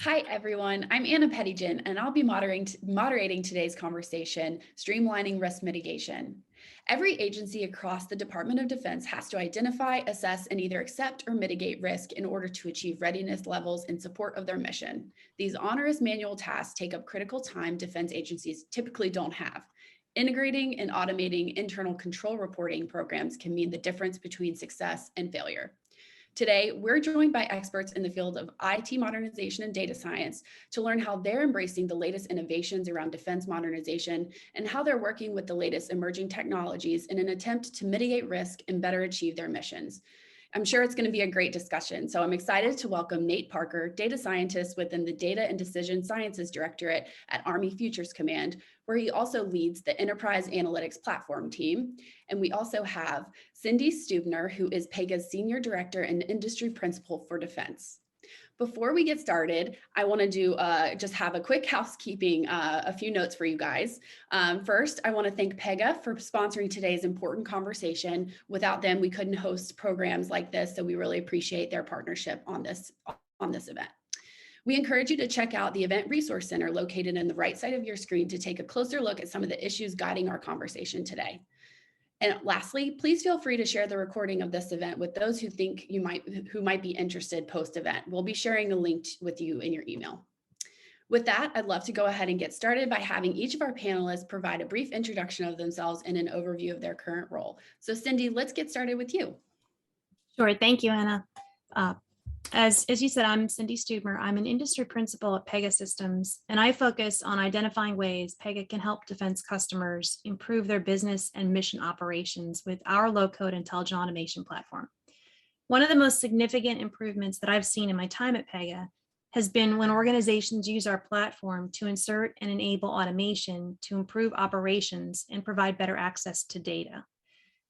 Hi, everyone. I'm Anna Pettygen, and I'll be moderating today's conversation, Streamlining Risk Mitigation. Every agency across the Department of Defense has to identify, assess, and either accept or mitigate risk in order to achieve readiness levels in support of their mission. These onerous manual tasks take up critical time defense agencies typically don't have. Integrating and automating internal control reporting programs can mean the difference between success and failure. Today, we're joined by experts in the field of IT modernization and data science to learn how they're embracing the latest innovations around defense modernization and how they're working with the latest emerging technologies in an attempt to mitigate risk and better achieve their missions. I'm sure it's going to be a great discussion, so I'm excited to welcome Nate Parker, data scientist within the Data and Decision Sciences Directorate at Army Futures Command, where he also leads the Enterprise Analytics Platform team. And we also have Cindy Stubner, who is PEGA's Senior Director and Industry Principal for Defense. Before we get started, I want to do just have a quick housekeeping, a few notes for you guys. First, I want to thank PEGA for sponsoring today's important conversation. Without them, we couldn't host programs like this, so we really appreciate their partnership on this event. We encourage you to check out the Event Resource Center located in the right side of your screen to take a closer look at some of the issues guiding our conversation today. And lastly, please feel free to share the recording of this event with those who think who might be interested post-event. We'll be sharing a link with you in your email. With that, I'd love to go ahead and get started by having each of our panelists provide a brief introduction of themselves and an overview of their current role. So Cindy, let's get started with you. Sure, thank you, Anna. As you said, I'm Cindy Stubner. I'm an industry principal at PEGA Systems, and I focus on identifying ways PEGA can help defense customers improve their business and mission operations with our low-code intelligent automation platform. One of the most significant improvements that I've seen in my time at PEGA has been when organizations use our platform to insert and enable automation to improve operations and provide better access to data.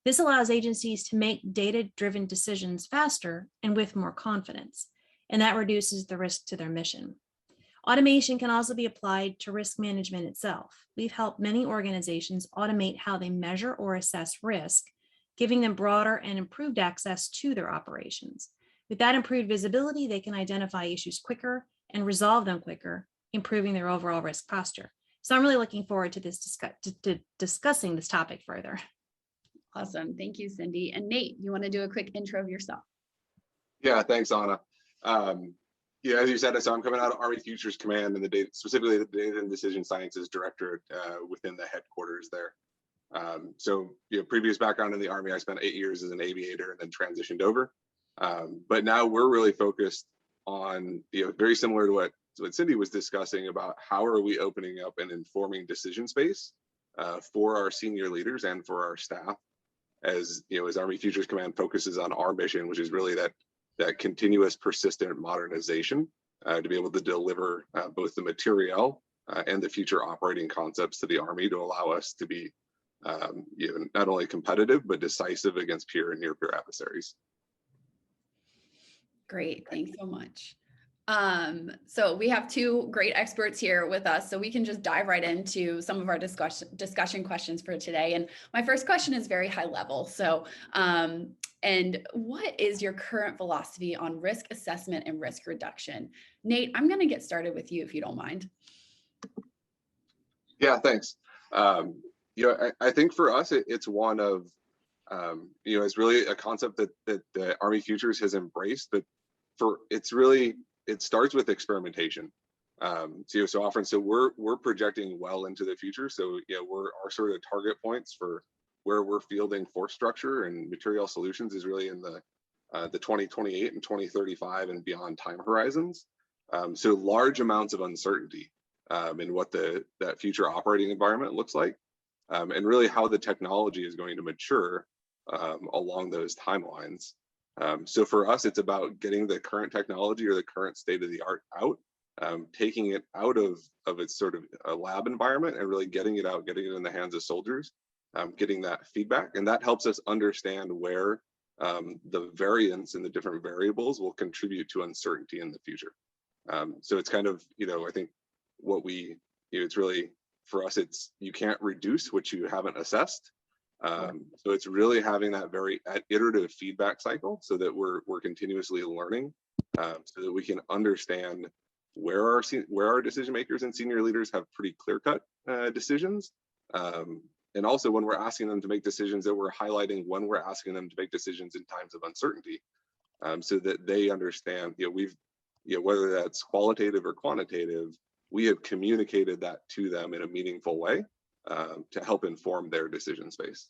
This allows agencies to make data-driven decisions faster and with more confidence, and that reduces the risk to their mission. Automation can also be applied to risk management itself. We've helped many organizations automate how they measure or assess risk, giving them broader and improved access to their operations. With that improved visibility, they can identify issues quicker and resolve them quicker, improving their overall risk posture. So I'm really looking forward to this discussing this topic further. Awesome. Thank you, Cindy. And Nate, you want to do a quick intro of yourself? Yeah, thanks, Anna. Yeah, as you said, so I'm coming out of Army Futures Command and specifically the Data and Decision Sciences Directorate within the headquarters there. So, previous background in the Army, I spent 8 years as an aviator and then transitioned over. But now we're really focused on, very similar to what Cindy was discussing about how are we opening up and informing decision space for our senior leaders and for our staff. As Army Futures Command focuses on our mission, which is really that continuous persistent modernization to be able to deliver both the material and the future operating concepts to the Army to allow us to be not only competitive, but decisive against peer and near peer adversaries. Great, thanks so much. So we have two great experts here with us, so we can just dive right into some of our discussion questions for today. And my first question is very high level. So, and what is your current philosophy on risk assessment and risk reduction? Nate, I'm going to get started with you if you don't mind. Yeah, thanks. I think for us, it's one of, it's really a concept that the Army Futures has embraced, but it starts with experimentation. So often, we're projecting well into the future. So our sort of target points for where we're fielding force structure and material solutions is really in the 2028 and 2035 and beyond time horizons. So large amounts of uncertainty in what that future operating environment looks like, and really how the technology is going to mature along those timelines. So for us, it's about getting the current technology or the current state of the art out, taking it out of its sort of a lab environment and really getting it out, getting it in the hands of soldiers, getting that feedback. And that helps us understand where the variance in the different variables will contribute to uncertainty in the future. So it's kind of, I think it's really, for us, you can't reduce what you haven't assessed. So it's really having that very iterative feedback cycle so that we're continuously learning, so that we can understand where our decision makers and senior leaders have pretty clear-cut decisions, and also when we're asking them to make decisions, that we're highlighting when we're asking them to make decisions in times of uncertainty, so that they understand, whether that's qualitative or quantitative, we have communicated that to them in a meaningful way, to help inform their decision space.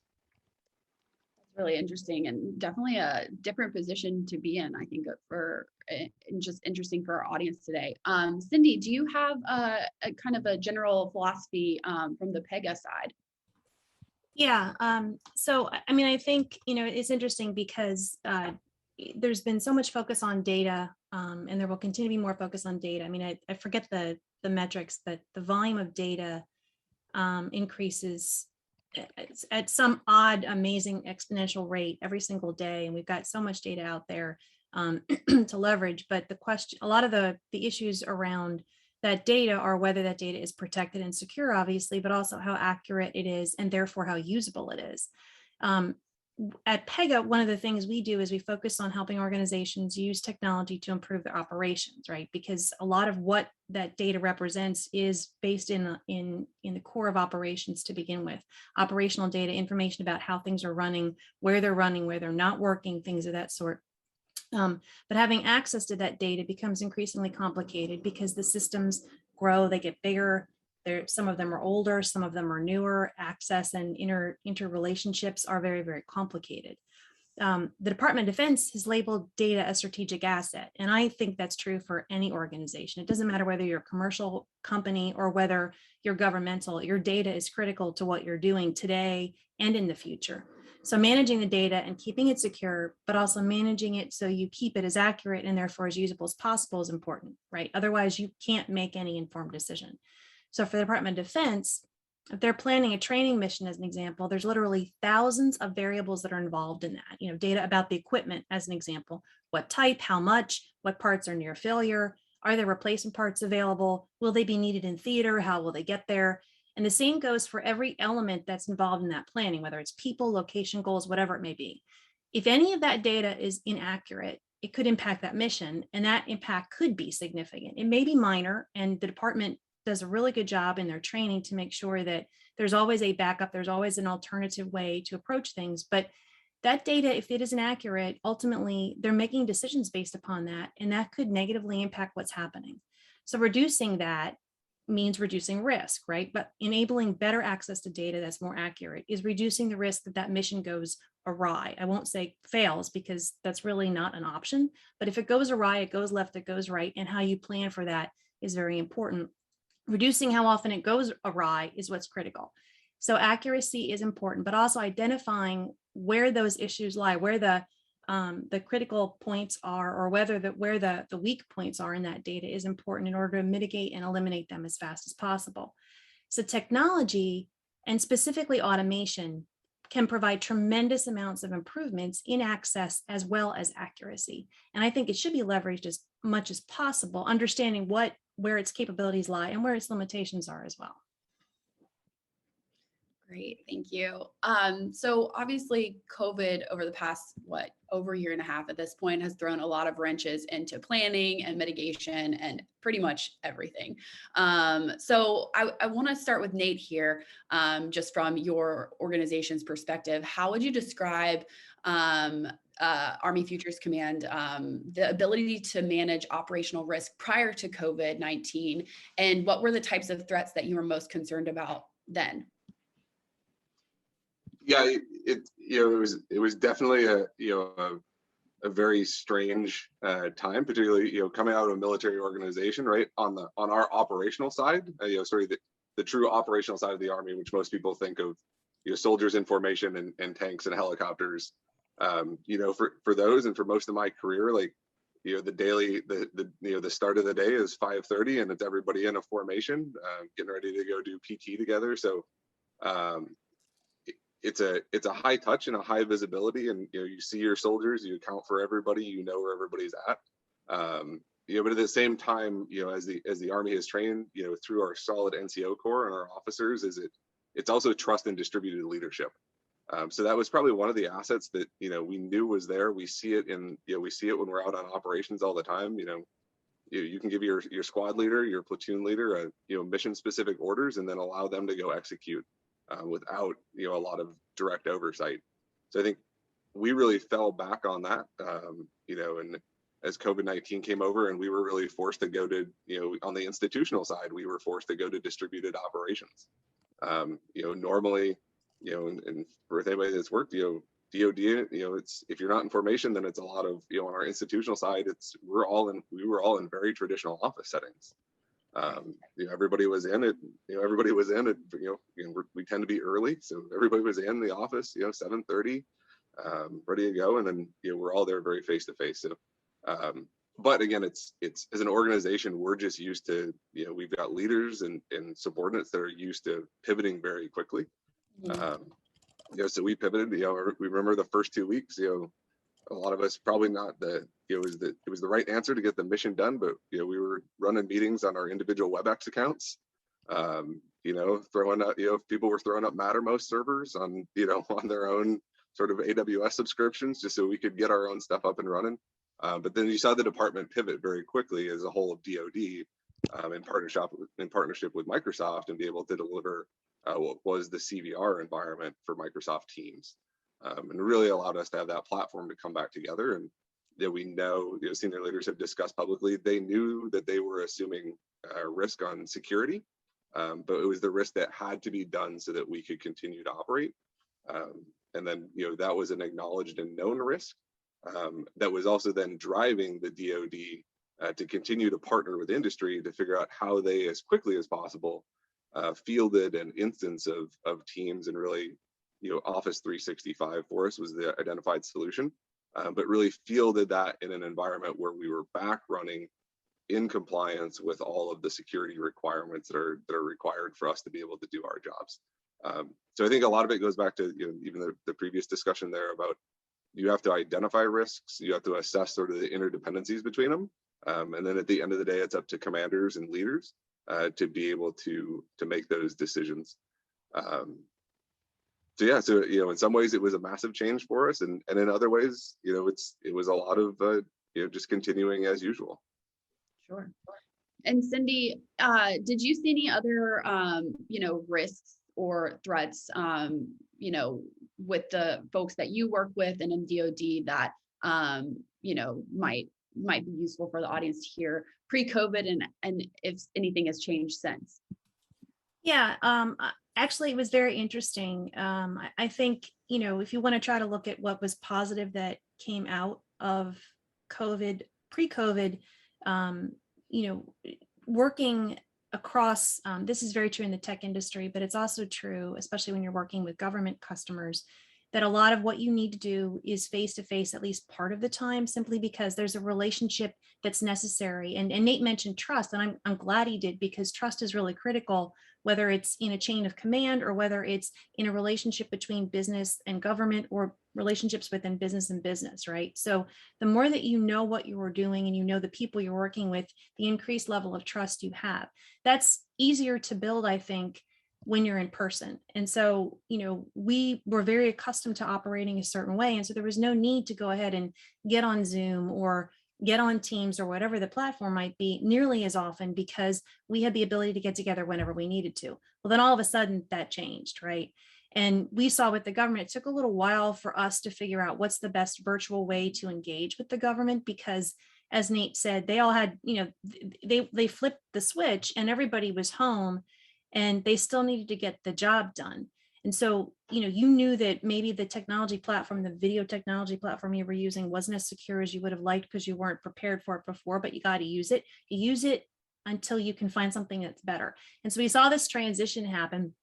Really interesting, and definitely a different position to be in, I think, and just interesting for our audience today. Cindy, do you have a kind of a general philosophy from the PEGA side? Yeah, so I mean, I think, it's interesting because there's been so much focus on data, and there will continue to be more focus on data. I mean, I forget the metrics, but the volume of data increases at some odd, amazing exponential rate every single day. And we've got so much data out there to leverage. But the question, a lot of the issues around that data are whether that data is protected and secure, obviously, but also how accurate it is and therefore how usable it is. At PEGA, one of the things we do is we focus on helping organizations use technology to improve their operations, right? Because a lot of what that data represents is based in the core of operations to begin with. Operational data, information about how things are running, where they're not working, things of that sort. But having access to that data becomes increasingly complicated because the systems grow, they get bigger. Some of them are older, some of them are newer. Access and interrelationships are very, very complicated. The Department of Defense has labeled data a strategic asset, and I think that's true for any organization. It doesn't matter whether you're a commercial company or whether you're governmental, your data is critical to what you're doing today and in the future. So managing the data and keeping it secure, but also managing it so you keep it as accurate and therefore as usable as possible is important, right? Otherwise, you can't make any informed decision. So for the Department of Defense, if they're planning a training mission, as an example, there's literally thousands of variables that are involved in that. Data about the equipment, as an example, what type, how much, what parts are near failure, are there replacement parts available, will they be needed in theater, how will they get there? And the same goes for every element that's involved in that planning, whether it's people, location goals, whatever it may be. If any of that data is inaccurate, it could impact that mission, and that impact could be significant. It may be minor, and the department does a really good job in their training to make sure that there's always a backup, there's always an alternative way to approach things. But that data, if it is inaccurate, ultimately they're making decisions based upon that, and that could negatively impact what's happening. So reducing that means reducing risk, right? But enabling better access to data that's more accurate is reducing the risk that that mission goes awry. I won't say fails because that's really not an option, but if it goes awry, it goes left, it goes right, and how you plan for that is very important. Reducing how often it goes awry is what's critical. So accuracy is important, but also identifying where those issues lie, where the critical points are, or where the weak points are in that data is important in order to mitigate and eliminate them as fast as possible. So technology, and specifically automation, can provide tremendous amounts of improvements in access as well as accuracy. And I think it should be leveraged as much as possible, understanding where its capabilities lie and where its limitations are as well. Great, thank you. So obviously COVID over the past, over a year and a half at this point has thrown a lot of wrenches into planning and mitigation and pretty much everything. So I want to start with Nate here, just from your organization's perspective. How would you describe Army Futures Command, the ability to manage operational risk prior to COVID-19, and what were the types of threats that you were most concerned about then? Yeah, it was definitely a very strange time, particularly coming out of a military organization, right? On our operational side, sort of the true operational side of the Army, which most people think of soldiers in formation and tanks and helicopters. For those, and for most of my career, like the start of the day is 5:30 and it's everybody in a formation, getting ready to go do PT together. So it's a high touch and a high visibility, and you see your soldiers, you account for everybody, where everybody's at. But at the same time, as the Army has trained, through our solid NCO Corps and our officers, it's also trust and distributed leadership. So that was probably one of the assets that we knew was there. We see it when we're out on operations all the time. you can give your squad leader, your platoon leader, mission specific orders, and then allow them to go execute without a lot of direct oversight. So I think we really fell back on that, and as COVID-19 came over and we were really forced to go to, on the institutional side, we were forced to go to distributed operations. Normally, and for anybody that's worked, DoD, it's, if you're not in formation, then it's a lot of, on our institutional side, we were all in very traditional office settings. Everybody was in it, we tend to be early. So everybody was in the office, 7:30, ready to go. And then, we're all there very face to face. So, but again, it's as an organization, we're just used to, we've got leaders and subordinates that are used to pivoting very quickly. So we pivoted, we remember the first 2 weeks, a lot of us probably not it was the right answer to get the mission done, but we were running meetings on our individual WebEx accounts, throwing up, people were throwing up Mattermost servers on, on their own sort of AWS subscriptions, just so we could get our own stuff up and running. But then you saw the department pivot very quickly as a whole of DoD in partnership with Microsoft, and be able to deliver what was the CVR environment for Microsoft Teams, and really allowed us to have that platform to come back together. And we know, senior leaders have discussed publicly, they knew that they were assuming risk on security, but it was the risk that had to be done so that we could continue to operate. And then, that was an acknowledged and known risk that was also then driving the DoD to continue to partner with industry to figure out how they, as quickly as possible, fielded an instance of Teams. And really, Office 365 for us was the identified solution, but really fielded that in an environment where we were back running in compliance with all of the security requirements that are required for us to be able to do our jobs. So I think a lot of it goes back to even the previous discussion there about, you have to identify risks, you have to assess sort of the interdependencies between them, and then at the end of the day, it's up to commanders and leaders to be able to make those decisions. So yeah, so in some ways it was a massive change for us, and in other ways, it was a lot of just continuing as usual. Sure. And Cindy, did you see any other risks or threats with the folks that you work with and in DoD that might be useful for the audience to hear pre-COVID, and if anything has changed since? Yeah, actually, it was very interesting. I think, if you want to try to look at what was positive that came out of COVID, pre-COVID, working across, this is very true in the tech industry, but it's also true, especially when you're working with government customers, that a lot of what you need to do is face-to-face at least part of the time, simply because there's a relationship that's necessary. And Nate mentioned trust, and I'm glad he did, because trust is really critical, whether it's in a chain of command or whether it's in a relationship between business and government, or relationships within business and business, right? So the more that you know what you are doing and you know the people you're working with, the increased level of trust you have. That's easier to build, I think, when you're in person. And so, we were very accustomed to operating a certain way. And so there was no need to go ahead and get on Zoom or get on Teams or whatever the platform might be nearly as often, because we had the ability to get together whenever we needed to. Well, then all of a sudden that changed, right? And we saw with the government, it took a little while for us to figure out what's the best virtual way to engage with the government, because as Nate said, they all had, they flipped the switch and everybody was home, and they still needed to get the job done. And so, you knew that maybe the technology platform, the video technology platform you were using wasn't as secure as you would have liked because you weren't prepared for it before, but you got to use it. You use it until you can find something that's better. And so we saw this transition happen,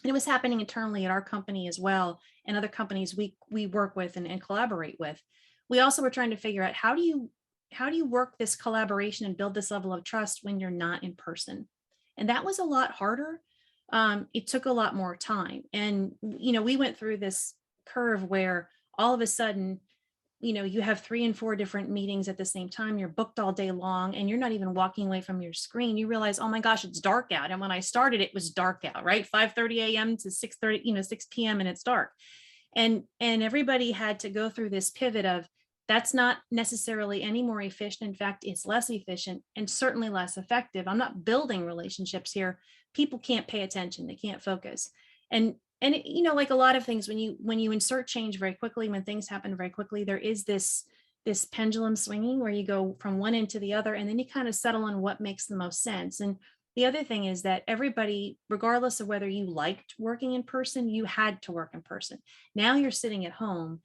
and it was happening internally at our company as well, and other companies we work with and collaborate with. We also were trying to figure out, how do you work this collaboration and build this level of trust when you're not in person? And that was a lot harder. It took a lot more time. And, we went through this curve where all of a sudden, you have 3 and 4 different meetings at the same time. You're booked all day long and you're not even walking away from your screen. You realize, oh my gosh, it's dark out. And when I started, it was dark out, right? 5:30 a.m. to 6:30, 6 p.m. and it's dark. And everybody had to go through this pivot of, That's not necessarily any more efficient. In fact, it's less efficient and certainly less effective. I'm not building relationships here. People can't pay attention. They can't focus. And you know, like a lot of things, when you insert change very quickly, when things happen very quickly, there is this pendulum swinging where you go from one end to the other, and then you kind of settle on what makes the most sense. And the other thing is that everybody, regardless of whether you liked working in person, you had to work in person. Now you're sitting at home.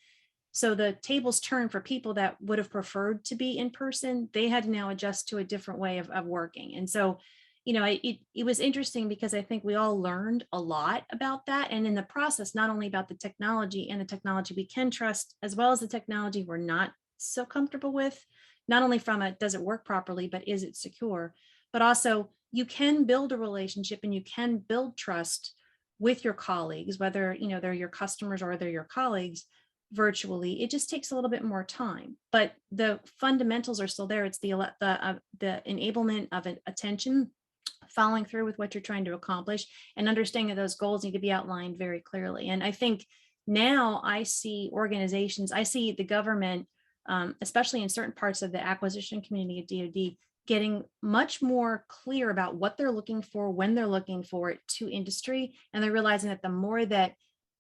So the tables turn for people that would have preferred to be in person. They had to now adjust to a different way of working. And so, you know, it was interesting because I think we all learned a lot about that. And in the process, not only about the technology and the technology we can trust, as well as the technology we're not so comfortable with, not only from a, does it work properly, but is it secure? But also you can build a relationship and you can build trust with your colleagues, whether, you know, they're your customers or they're your colleagues virtually. It just takes a little bit more time, but the fundamentals are still there. It's the enablement of attention, following through with what you're trying to accomplish, and understanding that those goals need to be outlined very clearly. And I think now I see organizations, I see the government, especially in certain parts of the acquisition community at DoD, getting much more clear about what they're looking for, when they're looking for it to industry. And they're realizing that the more that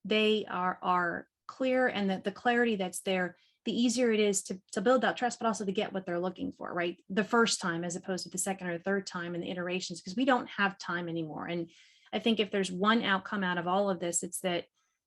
they are clear and that the clarity that's there, the easier it is to build that trust, but also to get what they're looking for, right? The first time, as opposed to the second or third time in the iterations, because we don't have time anymore. And I think if there's one outcome out of all of this, it's that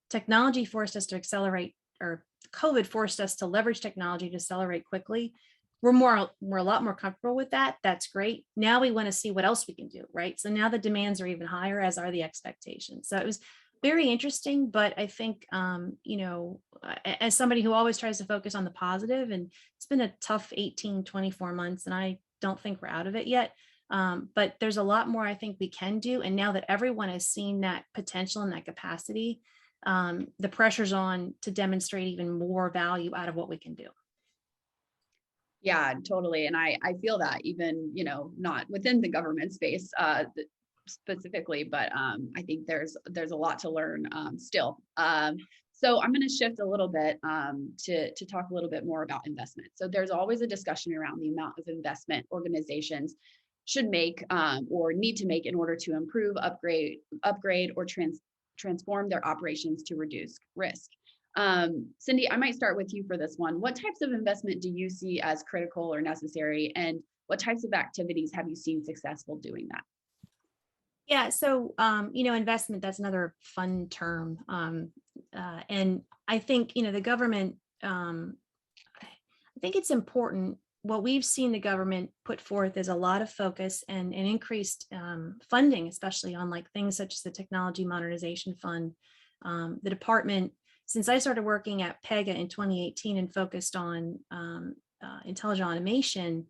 technology forced us to accelerate, or COVID forced us to leverage technology to accelerate quickly. We're a lot more comfortable with that. That's great. Now we want to see what else we can do, right? So now the demands are even higher, as are the expectations. So it was very interesting, but I think, you know, as somebody who always tries to focus on the positive, and it's been a tough 18, 24 months, and I don't think we're out of it yet. But there's a lot more I think we can do. And now that everyone has seen that potential and that capacity, the pressure's on to demonstrate even more value out of what we can do. Yeah, totally. And I feel that even, you know, not within the government space specifically, but I think there's a lot to learn still. So I'm going to shift a little bit to talk a little bit more about investment. So there's always a discussion around the amount of investment organizations should make or need to make in order to improve, upgrade, or transform their operations to reduce risk. Cindy, I might start with you for this one. What types of investment do you see as critical or necessary, and what types of activities have you seen successful doing that? Yeah, so you know, investment, that's another fun term. And I think, you know, the government, I think it's important. What we've seen the government put forth is a lot of focus and increased funding, especially on like things such as the Technology Modernization Fund. The department, since I started working at PEGA in 2018 and focused on intelligent automation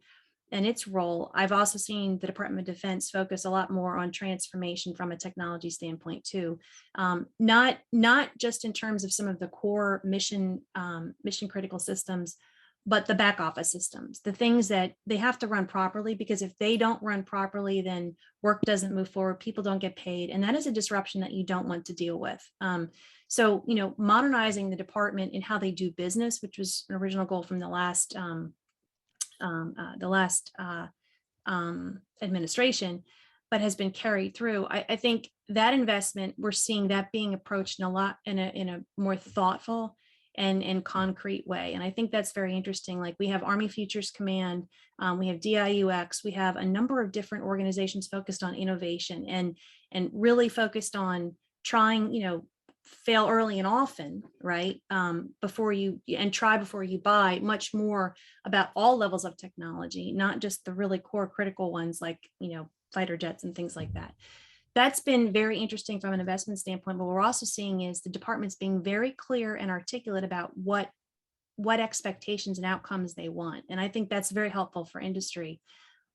and its role, I've also seen the Department of Defense focus a lot more on transformation from a technology standpoint too. Not just in terms of some of the core mission critical systems, but the back office systems, the things that they have to run properly, because if they don't run properly, then work doesn't move forward, people don't get paid. And that is a disruption that you don't want to deal with. So, you know, modernizing the department and how they do business, which was an original goal from the last administration, but has been carried through. I think that investment, we're seeing that being approached in a more thoughtful and concrete way. And I think that's very interesting. Like we have Army Futures Command, we have DIUX, we have a number of different organizations focused on innovation and really focused on trying, you know, fail early and often, right? Before you buy, much more about all levels of technology, not just the really core critical ones like, you know, fighter jets and things like that. That's been very interesting from an investment standpoint. But what we're also seeing is the departments being very clear and articulate about what expectations and outcomes they want. And I think that's very helpful for industry.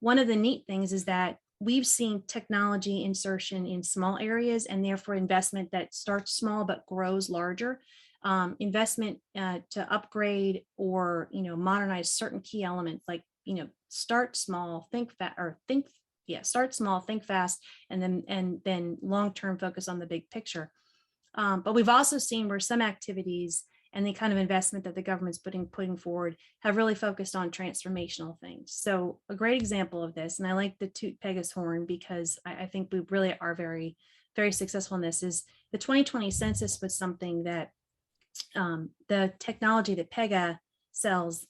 One of the neat things is that we've seen technology insertion in small areas, and therefore investment that starts small but grows larger. Investment to upgrade or, you know, modernize certain key elements, like, you know, start small, start small, think fast, and then long-term focus on the big picture. But we've also seen where some activities and the kind of investment that the government's putting forward have really focused on transformational things. So a great example of this, and I like the toot Pega's horn because I think we really are very, very successful in this, is the 2020 census was something that the technology that Pega sells,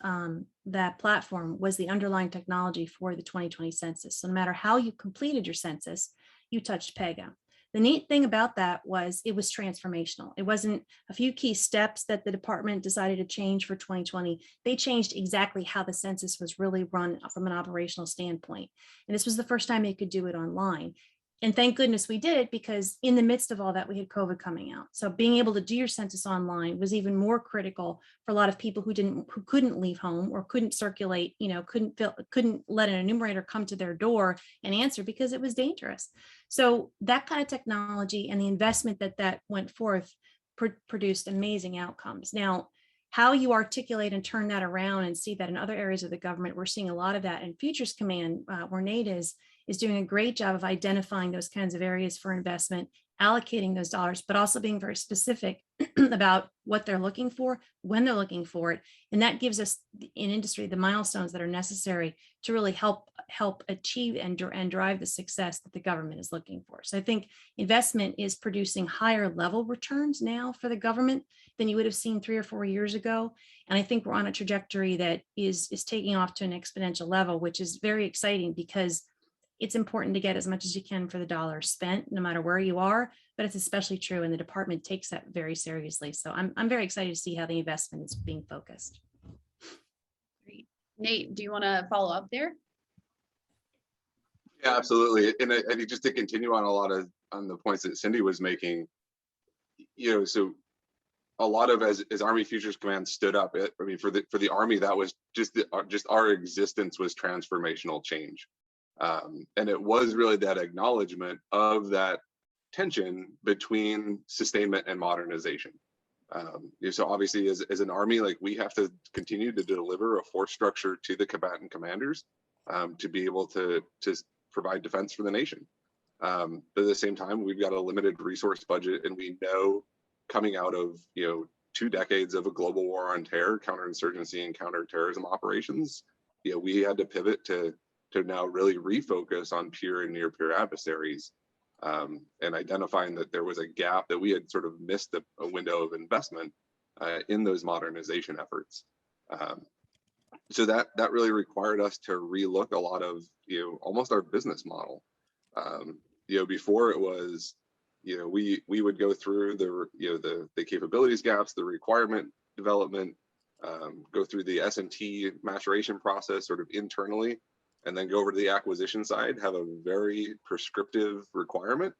that platform was the underlying technology for the 2020 census. So no matter how you completed your census, you touched Pega. The neat thing about that was it was transformational. It wasn't a few key steps that the department decided to change for 2020. They changed exactly how the census was really run from an operational standpoint. And this was the first time they could do it online. And thank goodness we did it, because in the midst of all that, we had COVID coming out. So being able to do your census online was even more critical for a lot of people who couldn't leave home or couldn't circulate, couldn't let an enumerator come to their door and answer because it was dangerous. So that kind of technology and the investment that went forth produced amazing outcomes. Now, how you articulate and turn that around and see that in other areas of the government, we're seeing a lot of that in Futures Command, where Nate is doing a great job of identifying those kinds of areas for investment, allocating those dollars, but also being very specific about what they're looking for, when they're looking for it. And that gives us in industry the milestones that are necessary to really help achieve and drive the success that the government is looking for. So I think investment is producing higher level returns now for the government than you would have seen 3 or 4 years ago. And I think we're on a trajectory that is taking off to an exponential level, which is very exciting, because it's important to get as much as you can for the dollar spent, no matter where you are, but it's especially true, and the department takes that very seriously. So I'm very excited to see how the investment is being focused. Great. Nate, do you want to follow up there? Yeah, absolutely. And I think just to continue on the points that Cindy was making, so a lot of as Army Futures Command stood up, for the Army, that was just our existence was transformational change. And it was really that acknowledgement of that tension between sustainment and modernization. So obviously, as an Army, like, we have to continue to deliver a force structure to the combatant commanders to be able to provide defense for the nation. But at the same time, we've got a limited resource budget, and we know, coming out of 2 decades of a global war on terror, counterinsurgency, and counterterrorism operations, we had to pivot to now really refocus on peer and near peer adversaries, and identifying that there was a gap, that we had sort of missed a window of investment in those modernization efforts. So that really required us to relook a lot of almost our business model. Before, it was we would go through the capabilities gaps, the requirement development, go through the S&T maturation process sort of internally, and then go over to the acquisition side, have a very prescriptive requirement,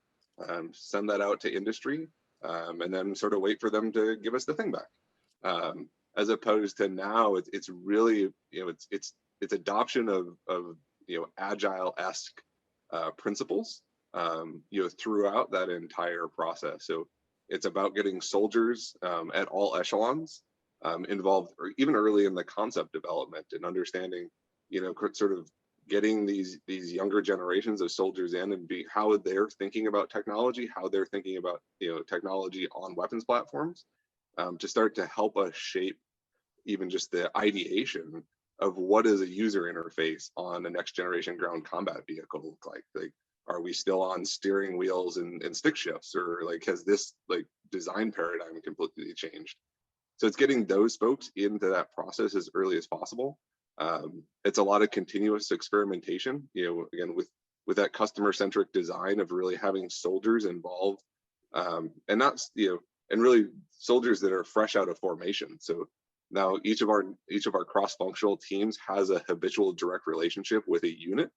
send that out to industry, and then sort of wait for them to give us the thing back. As opposed to now, it's really, it's adoption of Agile-esque principles, throughout that entire process. So it's about getting soldiers at all echelons involved, or even early in the concept development, and understanding, sort of getting these younger generations of soldiers in, and how they're thinking about technology, how they're thinking about technology on weapons platforms, to start to help us shape even just the ideation of what is a user interface on a next generation ground combat vehicle look like. Like, are we still on steering wheels and stick shifts, or has this design paradigm completely changed? So it's getting those folks into that process as early as possible. It's a lot of continuous experimentation, again, with that customer-centric design of really having soldiers involved, and not, and really soldiers that are fresh out of formation. So now each of our cross-functional teams has a habitual direct relationship with a unit.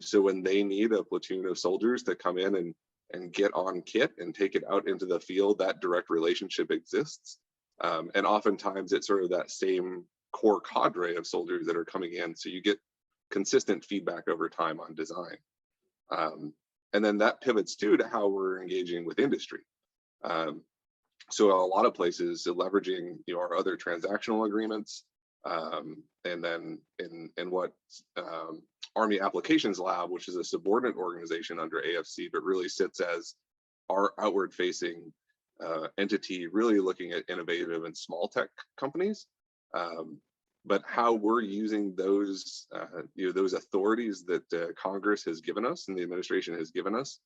So when they need a platoon of soldiers to come in and get on kit and take it out into the field, that direct relationship exists. And oftentimes it's sort of that same core cadre of soldiers that are coming in, so you get consistent feedback over time on design. And then that pivots too to how we're engaging with industry. So a lot of places, leveraging our other transactional agreements, and then in what Army Applications Lab, which is a subordinate organization under AFC, but really sits as our outward facing entity really looking at innovative and small tech companies. But how we're using those, those authorities that Congress has given us and the administration has given us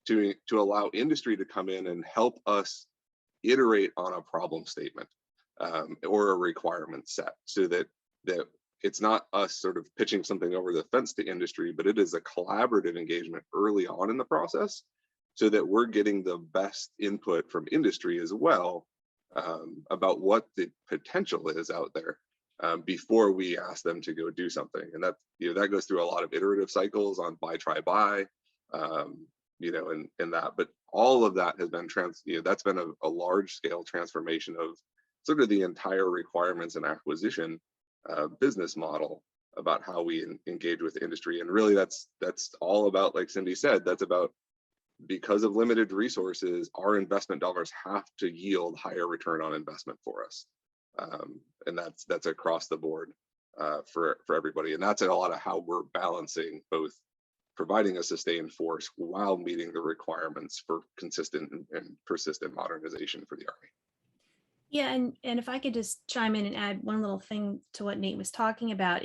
to allow industry to come in and help us iterate on a problem statement or a requirement set, so that it's not us sort of pitching something over the fence to industry, but it is a collaborative engagement early on in the process, so that we're getting the best input from industry as well about what the potential is out there before we ask them to go do something. And that, that goes through a lot of iterative cycles on buy, try, buy, and that. But all of that has been that's been a large scale transformation of sort of the entire requirements and acquisition business model about how we engage with industry. And really that's all about, like Cindy said, that's about, because of limited resources, our investment dollars have to yield higher return on investment for us. And that's across the board for everybody. And that's a lot of how we're balancing both providing a sustained force while meeting the requirements for consistent and persistent modernization for the Army. Yeah, and if I could just chime in and add one little thing to what Nate was talking about,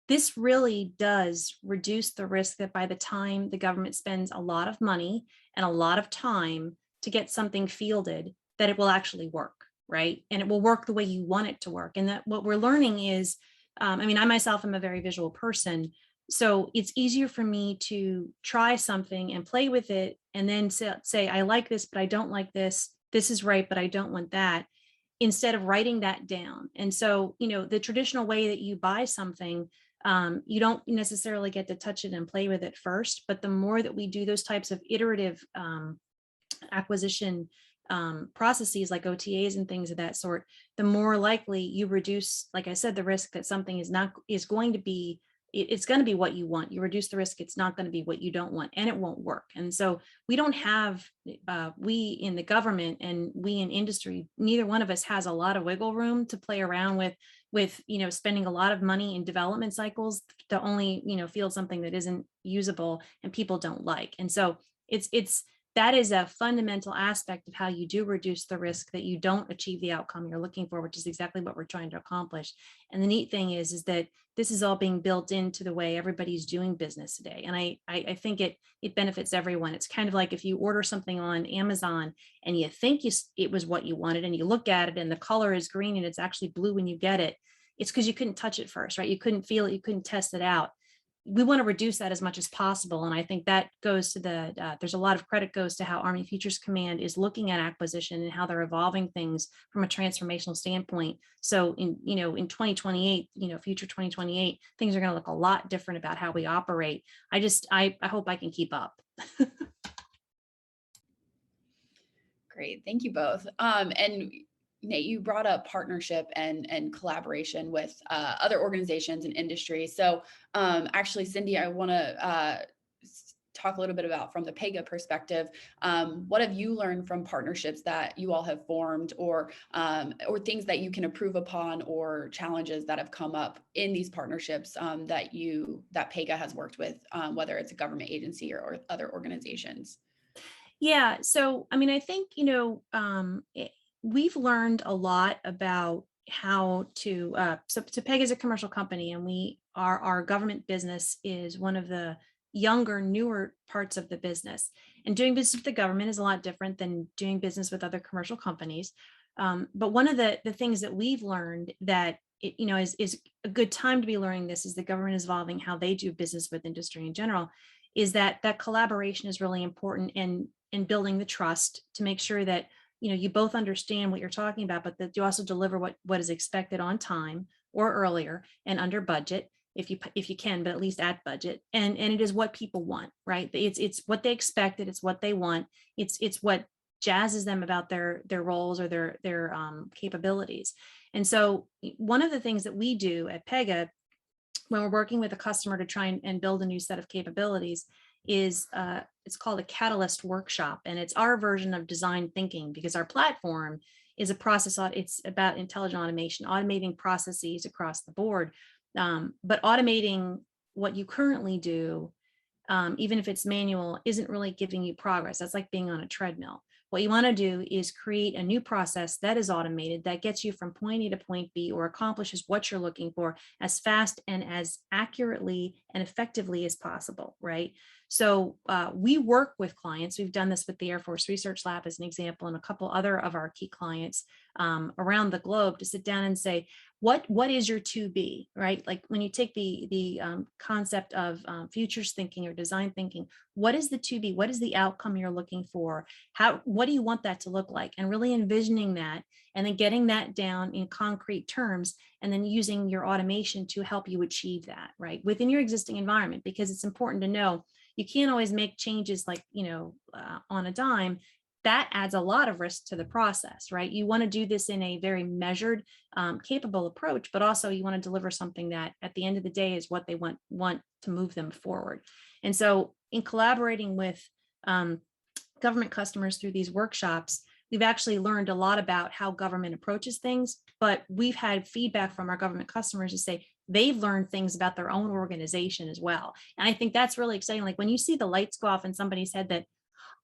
this really does reduce the risk that by the time the government spends a lot of money and a lot of time to get something fielded, that it will actually work, right? And it will work the way you want it to work. And that what we're learning is, I myself am a very visual person, so it's easier for me to try something and play with it and then say, I like this, but I don't like this. This is right, but I don't want that, instead of writing that down. And so, the traditional way that you buy something, you don't necessarily get to touch it and play with it first, but the more that we do those types of iterative acquisition processes like OTAs and things of that sort, the more likely you reduce, like I said, the risk that something it's going to be what you want. You reduce the risk it's not going to be what you don't want, and it won't work. And so we don't have, we in the government and we in industry, neither one of us has a lot of wiggle room to play around with spending a lot of money in development cycles to only field something that isn't usable and people don't like. And so that is a fundamental aspect of how you do reduce the risk that you don't achieve the outcome you're looking for, which is exactly what we're trying to accomplish. And the neat thing is that this is all being built into the way everybody's doing business today. And I think it benefits everyone. It's kind of like if you order something on Amazon and you think it was what you wanted, and you look at it and the color is green and it's actually blue when you get it, it's because you couldn't touch it first, right? You couldn't feel it, you couldn't test it out. We want to reduce that as much as possible. And I think that goes to there's a lot of credit goes to how Army Futures Command is looking at acquisition and how they're evolving things from a transformational standpoint. So in 2028, future 2028, things are going to look a lot different about how we operate. I hope I can keep up. Great, thank you both. And Nate, you brought up partnership and collaboration with other organizations and industry. So actually, Cindy, I want to talk a little bit about, from the PEGA perspective, what have you learned from partnerships that you all have formed, or things that you can improve upon, or challenges that have come up in these partnerships that PEGA has worked with, whether it's a government agency or other organizations? Yeah, so I think we've learned a lot about how to, so PEG is a commercial company, and our government business is one of the younger, newer parts of the business. And doing business with the government is a lot different than doing business with other commercial companies. But one of the things that we've learned that is a good time to be learning this, is the government is evolving how they do business with industry in general, is that collaboration is really important in building the trust to make sure that you both understand what you're talking about, but that you also deliver what is expected on time or earlier and under budget, if you can, but at least at budget. And it is what people want, right? It's what they expected. It's what they want. It's what jazzes them about their roles or their capabilities. And so one of the things that we do at PEGA when we're working with a customer to try and build a new set of capabilities is it's called a Catalyst workshop, and it's our version of design thinking, because our platform is a process. It's about intelligent automation, automating processes across the board, but automating what you currently do, even if it's manual, isn't really giving you progress. That's like being on a treadmill. What you want to do is create a new process that is automated, that gets you from point A to point B, or accomplishes what you're looking for as fast and as accurately and effectively as possible, right? So we work with clients. We've done this with the Air Force Research Lab as an example, and a couple other of our key clients around the globe, to sit down and say, what is your to be, right? Like when you take the concept of futures thinking or design thinking, what is the to be? What is the outcome you're looking for? What do you want that to look like? And really envisioning that, and then getting that down in concrete terms, and then using your automation to help you achieve that, right, within your existing environment. Because it's important to know you can't always make changes like, on a dime. That adds a lot of risk to the process, right? You want to do this in a very measured, capable approach, but also you want to deliver something that at the end of the day is what they want to move them forward. And so in collaborating with government customers through these workshops, we've actually learned a lot about how government approaches things, but we've had feedback from our government customers to say they've learned things about their own organization as well. And I think that's really exciting. Like when you see the lights go off in somebody's head that,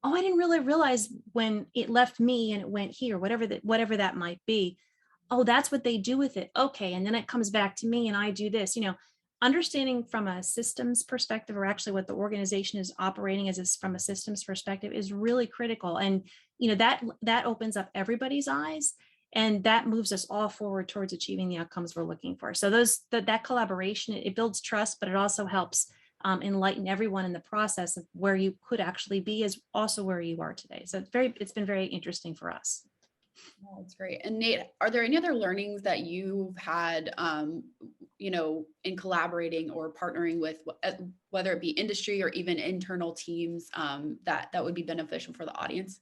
oh, I didn't really realize when it left me and it went here, whatever that might be. Oh, that's what they do with it. Okay. And then it comes back to me and I do this, understanding from a systems perspective, or actually what the organization is operating as from a systems perspective, is really critical. And, that opens up everybody's eyes, and that moves us all forward towards achieving the outcomes we're looking for. So that collaboration, it builds trust, but it also helps enlighten everyone in the process of where you could actually be is also where you are today. So it's been very interesting for us. Oh, that's great. And Nate, are there any other learnings that you've had, in collaborating or partnering with, whether it be industry or even internal teams, that would be beneficial for the audience?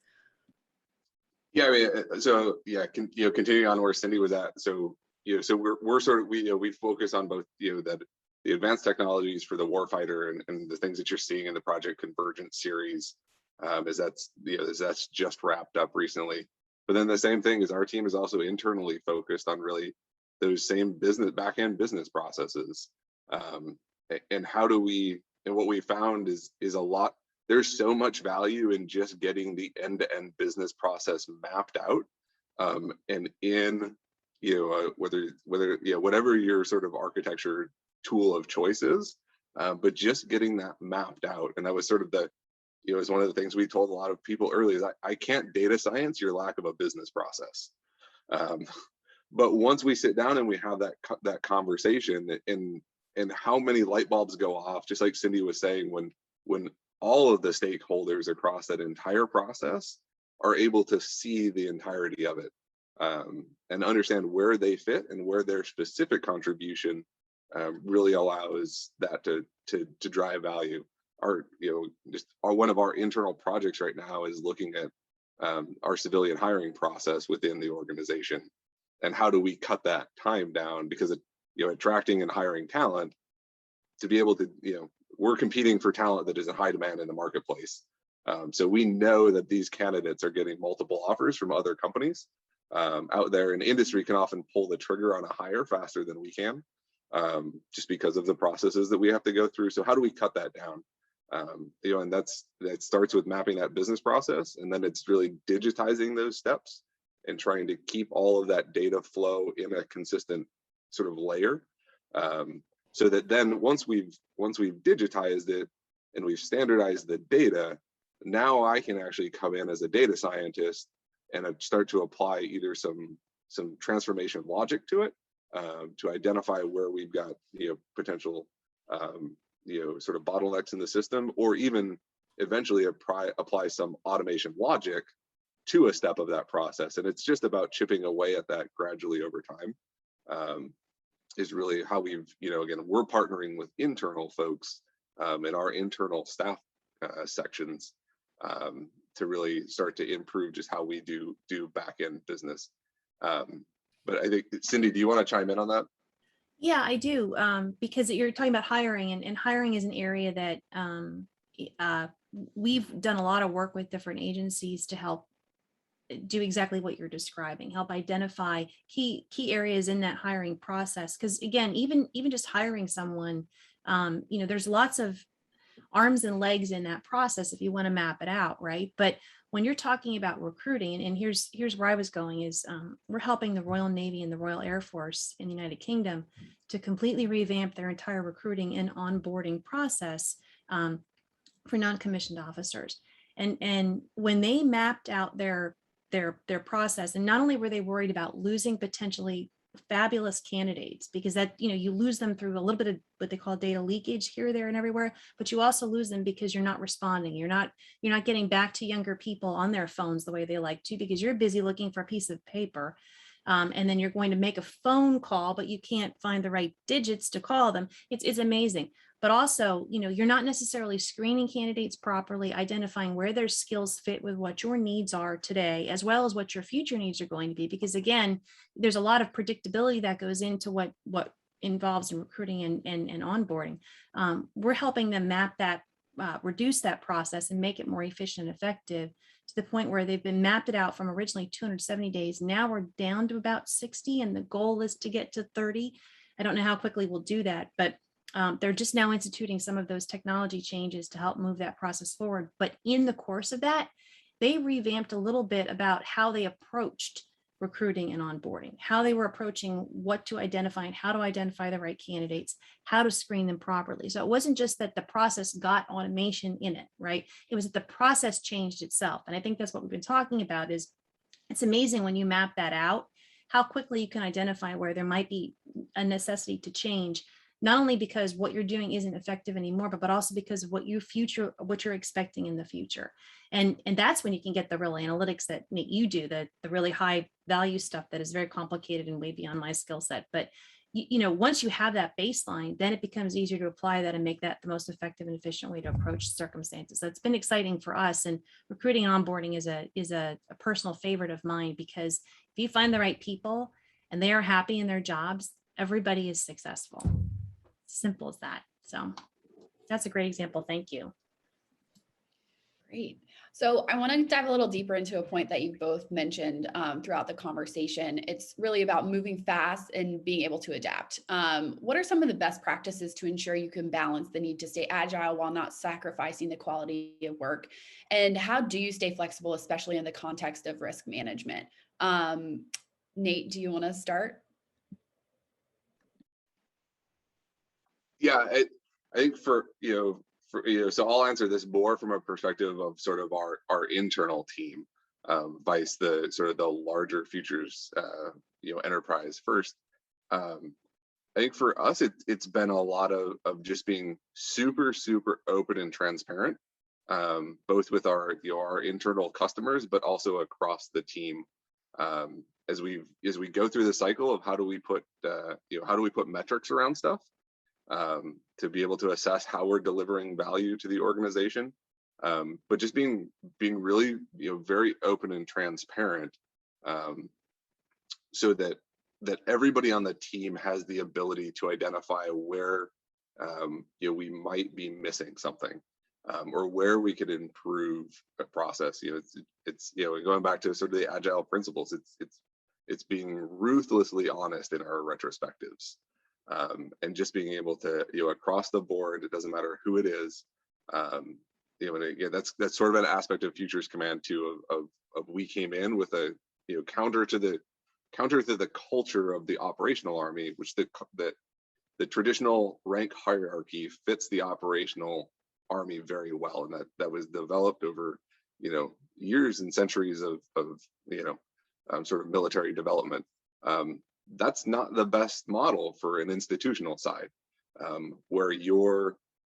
Yeah, I mean, so yeah, continuing on where Cindy was at. So so we're sort of we focus on both that the advanced technologies for the warfighter and the things that you're seeing in the Project Convergence series, as that's just wrapped up recently. But then the same thing is our team is also internally focused on really those same back-end business processes, and how do we, and what we found is a lot. There's so much value in just getting the end-to-end business process mapped out, and in whatever your sort of architecture tool of choice is, but just getting that mapped out. And that was sort of is one of the things we told a lot of people early is I can't data science your lack of a business process. But once we sit down and we have that conversation, and how many light bulbs go off, just like Cindy was saying, when all of the stakeholders across that entire process are able to see the entirety of it, and understand where they fit and where their specific contribution really allows that to drive value. One of our internal projects right now is looking at our civilian hiring process within the organization, and how do we cut that time down, because attracting and hiring talent, to be able to we're competing for talent that is in high demand in the marketplace. So we know that these candidates are getting multiple offers from other companies out there, and industry can often pull the trigger on a hire faster than we can, just because of the processes that we have to go through. So how do we cut that down? And that starts with mapping that business process, and then it's really digitizing those steps and trying to keep all of that data flow in a consistent sort of layer, so that then once we've digitized it and we've standardized the data, now I can actually come in as a data scientist and start to apply either some transformation logic to it, to identify where we've got potential sort of bottlenecks in the system, or even eventually apply some automation logic to a step of that process. And it's just about chipping away at that gradually over time, is really how we've, again, we're partnering with internal folks in our internal staff sections, to really start to improve just how we do back-end business. But I think, Cindy, do you want to chime in on that? Yeah, I do, because you're talking about hiring, and hiring is an area that we've done a lot of work with different agencies to help do exactly what you're describing, help identify key areas in that hiring process. Because again, even just hiring someone, there's lots of arms and legs in that process if you want to map it out, right? But when you're talking about recruiting, and here's where I was going is we're helping the Royal Navy and the Royal Air Force in the United Kingdom to completely revamp their entire recruiting and onboarding process for non-commissioned officers. And when they mapped out their process, and not only were they worried about losing potentially fabulous candidates, because that, you lose them through a little bit of what they call data leakage here, there, and everywhere, but you also lose them because you're not responding. You're not getting back to younger people on their phones the way they like to, because you're busy looking for a piece of paper. And then you're going to make a phone call, but you can't find the right digits to call them. It's amazing. But also, you're not necessarily screening candidates properly, identifying where their skills fit with what your needs are today, as well as what your future needs are going to be. Because again, there's a lot of predictability that goes into what involves in recruiting and onboarding. We're helping them map that, reduce that process and make it more efficient and effective, to the point where they've been mapped it out from originally 270 days. Now we're down to about 60, and the goal is to get to 30. I don't know how quickly we'll do that, but they're just now instituting some of those technology changes to help move that process forward. But in the course of that, they revamped a little bit about how they approached recruiting and onboarding, how they were approaching what to identify and how to identify the right candidates, how to screen them properly. So it wasn't just that the process got automation in it, right? It was that the process changed itself. And I think that's what we've been talking about. Is it's amazing when you map that out, how quickly you can identify where there might be a necessity to change, not only because what you're doing isn't effective anymore, but also because of what you're expecting in the future. And that's when you can get the real analytics that you do, the really high value stuff that is very complicated and way beyond my skill set. But once you have that baseline, then it becomes easier to apply that and make that the most effective and efficient way to approach circumstances. That's been exciting for us. And recruiting and onboarding is a personal favorite of mine, because if you find the right people and they are happy in their jobs, everybody is successful. Simple as that. So that's a great example. Thank you. Great. So I want to dive a little deeper into a point that you both mentioned throughout the conversation. It's really about moving fast and being able to adapt. What are some of the best practices to ensure you can balance the need to stay agile while not sacrificing the quality of work? And how do you stay flexible, especially in the context of risk management? Nate, do you want to start? Yeah, I think so I'll answer this more from a perspective of sort of our internal team, vice the sort of the larger futures, enterprise first. I think for us, it's been a lot of just being super, super open and transparent, both with our internal customers, but also across the team. As we go through the cycle of how do we put metrics around stuff, to be able to assess how we're delivering value to the organization, but just being really very open and transparent, so that everybody on the team has the ability to identify where we might be missing something, or where we could improve a process. It's going back to sort of the agile principles. It's being ruthlessly honest in our retrospectives. And just being able to, across the board, it doesn't matter who it is. And again, that's sort of an aspect of Futures Command too, of we came in with a, counter to the culture of the operational army, which the traditional rank hierarchy fits the operational army very well, and that was developed over, years and centuries of sort of military development. That's not the best model for an institutional side, where your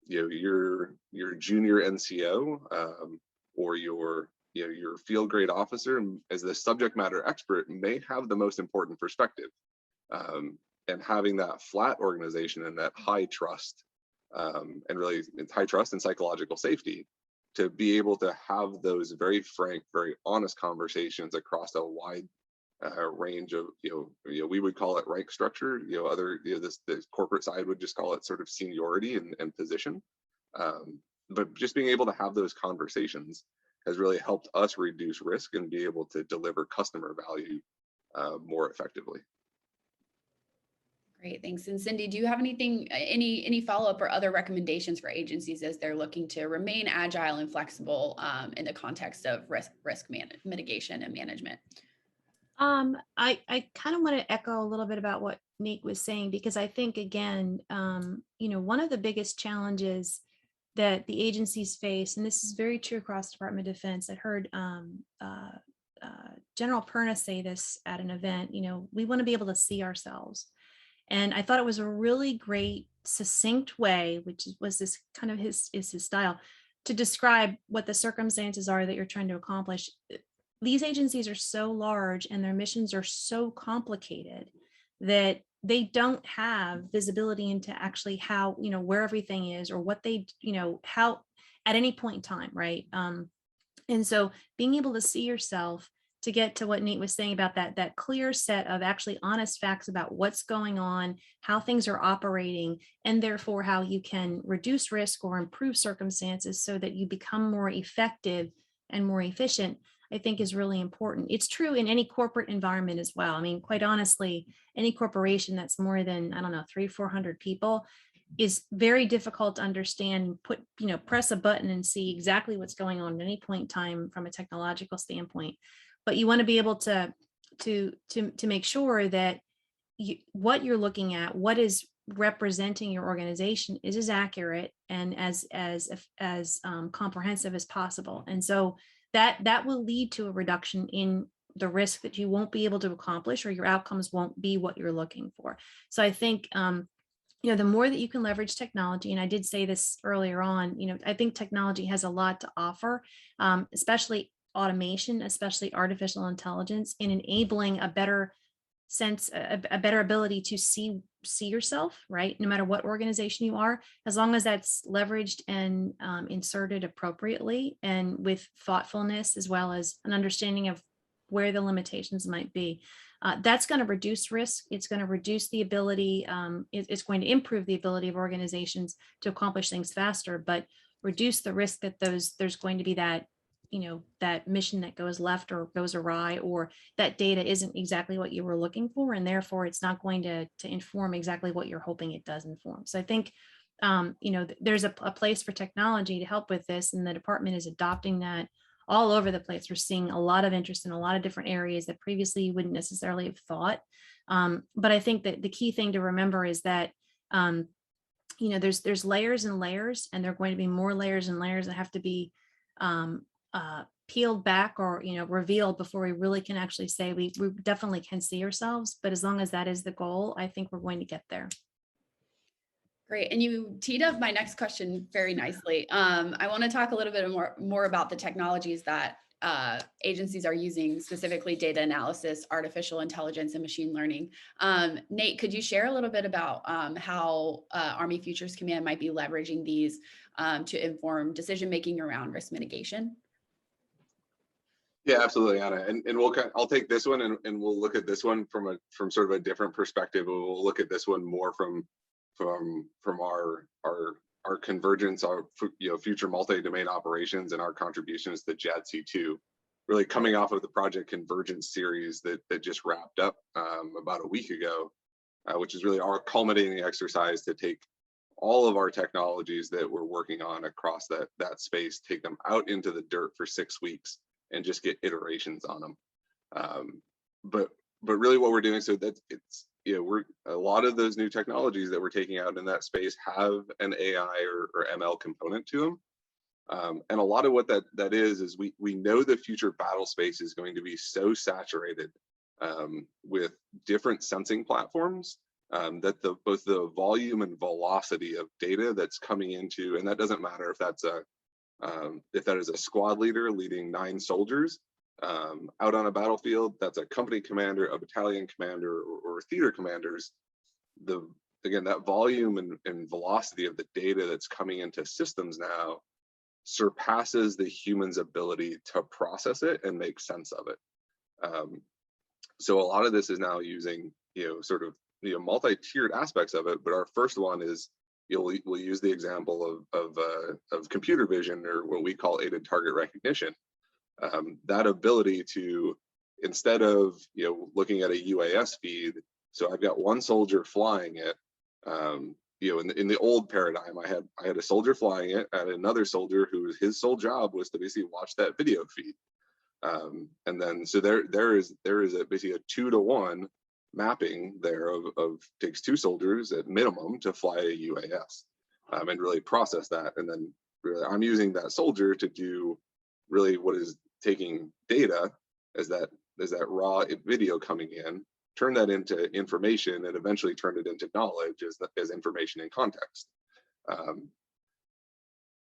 junior NCO, or your field grade officer as the subject matter expert may have the most important perspective, and having that flat organization and that high trust, and really high trust and psychological safety, to be able to have those very frank, very honest conversations across a wide range of, we would call it rank structure, the corporate side would just call it sort of seniority and position. But just being able to have those conversations has really helped us reduce risk and be able to deliver customer value more effectively. Great, thanks. And Cindy, do you have anything, any follow-up or other recommendations for agencies as they're looking to remain agile and flexible in the context of risk mitigation and management? I kind of want to echo a little bit about what Nate was saying, because I think, again, one of the biggest challenges that the agencies face, and this is very true across the Department of Defense. I heard General Perna say this at an event, we want to be able to see ourselves. And I thought it was a really great, succinct way, which was this kind of his style, to describe what the circumstances are that you're trying to accomplish. These agencies are so large and their missions are so complicated that they don't have visibility into actually how, where everything is, or what they, how at any point in time, right? And so being able to see yourself, to get to what Nate was saying about that clear set of actually honest facts about what's going on, how things are operating, and therefore how you can reduce risk or improve circumstances so that you become more effective and more efficient, I think is really important. It's true in any corporate environment as well. I mean, quite honestly, any corporation that's more than, 300-400 people is very difficult to understand, press a button and see exactly what's going on at any point in time from a technological standpoint. But you want to be able to make sure that what you're looking at, what is representing your organization, is as accurate and as comprehensive as possible. And so that will lead to a reduction in the risk that you won't be able to accomplish, or your outcomes won't be what you're looking for. So I think the more that you can leverage technology, and I did say this earlier on, I think technology has a lot to offer, especially automation, especially artificial intelligence, in enabling a better sense, a better ability to see yourself, right? No matter what organization you are, as long as that's leveraged and inserted appropriately and with thoughtfulness, as well as an understanding of where the limitations might be. That's going to reduce risk. It's going to reduce the ability, it's going to improve the ability of organizations to accomplish things faster, but reduce the risk that there's going to be that that mission that goes left or goes awry, or that data isn't exactly what you were looking for, and therefore it's not going to inform exactly what you're hoping it does inform. So I think there's a place for technology to help with this, and the department is adopting that all over the place. We're seeing a lot of interest in a lot of different areas that previously you wouldn't necessarily have thought. But I think that the key thing to remember is that there's layers and layers, and there are going to be more layers and layers that have to be peeled back or revealed before we really can actually say we definitely can see ourselves. But as long as that is the goal, I think we're going to get there. Great. And you teed up my next question very nicely. I want to talk a little bit more about the technologies that agencies are using, specifically data analysis, artificial intelligence, and machine learning. Nate, could you share a little bit about how Army Futures Command might be leveraging these to inform decision-making around risk mitigation? Yeah, absolutely, Anna. And I'll take this one and we'll look at this one from sort of a different perspective. We'll look at this one more from our convergence, our future multi-domain operations, and our contributions to JADC2, really coming off of the Project Convergence series that just wrapped up about a week ago, which is really our culminating exercise to take all of our technologies that we're working on across that space, take them out into the dirt for 6 weeks and just get iterations on them. But really what we're doing, so that it's, we're a lot of those new technologies that we're taking out in that space have an AI or ML component to them. And a lot of what that is we know the future battle space is going to be so saturated with different sensing platforms that both the volume and velocity of data that's coming into, and that doesn't matter if that is a squad leader leading 9 soldiers out on a battlefield, that's a company commander, a battalion commander, or theater commanders. Again, that volume and velocity of the data that's coming into systems now surpasses the human's ability to process it and make sense of it. So a lot of this is now using sort of multi-tiered aspects of it, but our first one is we'll use the example of computer vision, or what we call aided target recognition. That ability to, instead of looking at a UAS feed So I've got one soldier flying it. You know, in the old paradigm, I had a soldier flying it, and another soldier his sole job was to basically watch that video feed. And then so there is basically a 2-to-1 mapping there of takes 2 soldiers at minimum to fly a UAS, and really process that. And then really I'm using that soldier to do really what is taking data as that raw video coming in, turn that into information, and eventually turn it into knowledge as information in context.